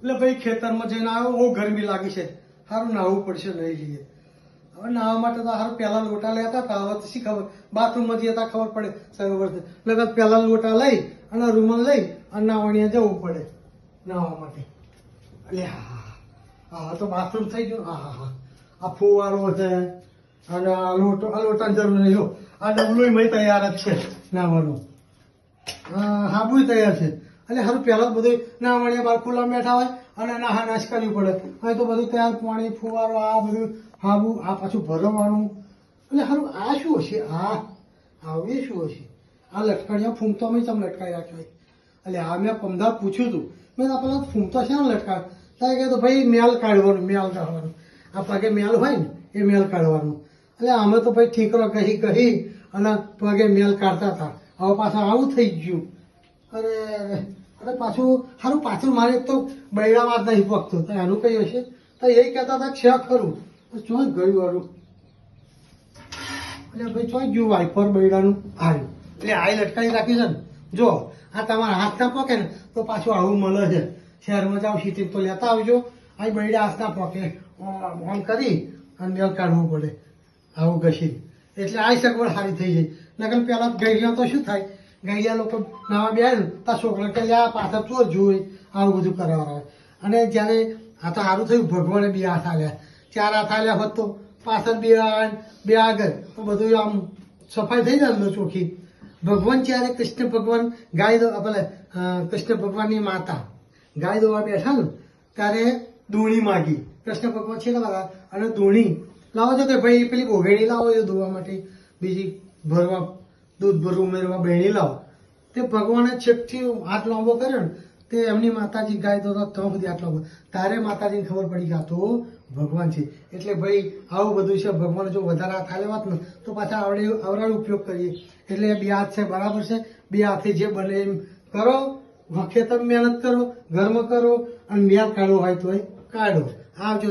એટલે ભાઈ ખેતરમાં જઈને આવ્યો, બહુ ગરમી લાગી છે, સારું નાહવું પડશે, નહીં લઈએ. હવે નાહવા માટે તો સારું પહેલા લોટા લેતા હતા, હવે તો શી ખબર બાથરૂમમાં જઈએ તો ખબર પડે સરોવરથી. એટલે પહેલા લોટા લઈ અને રૂમાલ લઈ અને નાવણીએ જવું પડે નાહવા માટે. એટલે હા તો બાથરૂમ થઈ ગયું. હા આ ફુવારો છે અને આ લોટાની જરૂર નહીં. જો આ ડબલું મેં તૈયાર જ છે નાવાનું, હાબુ તૈયાર છે. એટલે સારું પહેલાં બધું નાવણીએ બાર ખુલ્લા બેઠા હોય અને નાશ કરવી પડે. હવે તો બધું તૈયાર, પાણી ફુવારો આ બધું હાબુ, આ પાછું ભરવાનું. એટલે સારું આ શું હશે? આવું એ શું હશે? આ લટકણીઓ ફૂમતો મેં તમે લટકાવી રાખ્યો. એટલે આ મેં પમદાર પૂછ્યું હતું, મેં આ પેલા ફૂમતો છે ને લટકાવ, ત્યારે કહે તો ભાઈ મેલ કાઢવાનું, મેલ કાઢવાનું. આ પગે મેલ હોય ને એ મેલ કાઢવાનું. એટલે અમે તો ભાઈ ઠીકરો કહી અને પગે મેલ કાઢતા હતા. હવે પાછું આવું થઈ ગયું. અરે પાછું સારું, પાછું મારે તો બૈરામાં જ નહીં પકતું, તો એનું કઈ હશે? તો એ કહેતા હતા છે ખરું, ચોઈ ગયું વાળું. એટલે ભાઈ ચોઈ ગયું વાઇફર બૈરાનું આવ્યું. એટલે આ લટકાવી રાખી છે ને, જો આ તમારા હાથ ના પકે ને તો પાછું આવું મળે છે. શહેરમાં જાઓ સિટી તો લેતા આવજો. આ બૈડા હાથ ના પકે, ઓન કરી અને મેલ કાઢવું પડે આવું ઘસી. એટલે આ સગવડ સારી થઈ જાય. નકર પેલા ગઈડિયા તો શું થાય, ગઈડિયા લોકો નવા બે ને તો છોકરા કે લ્યા પાછળ ચોર જોઈ આવું બધું કરવા. અને જ્યારે આ તો સારું થયું ભગવાને બે હાથ આલ્યા, 4 હાથ આલ્યા હોત તો પાછળ બે આગળ તો બધું આમ સફાઈ થઈ જાય ને ચોખ્ખી. ભગવાન જ્યારે કૃષ્ણ ભગવાન ગાય દો પેલે કૃષ્ણ ભગવાનની માતા ગાય દોવા બેઠા ને ત્યારે દૂણી માગી. કૃષ્ણ ભગવાન છે ને અને દૂણી લાવો છો કે ભાઈ પેલી બોઘેડી લાવો એ ધોવા માટે, બીજી ભરવા દૂધ ભરવું ઉમેરવા બહેણી લાવો. તે ભગવાને છેકથી હાથ લાંબો કર્યો ને તે એમની માતાજી ગાય દો તો સુધી હાથ લાંબો, તારે માતાજીને ખબર પડી ગયા તો ભગવાન છે. એટલે ભાઈ આવું બધું છે. ભગવાન જો વધારે હાથ આલે વાત ને તો પાછા આવડે ઉપયોગ કરીએ. એટલે 2 હાથ છે બરાબર છે. 2 હાથે જે બને એમ કરો, ખેતર મહેનત કરો, ઘરમાં કરો અને મેલ કાઢવો હોય તો કાઢો. આવજો.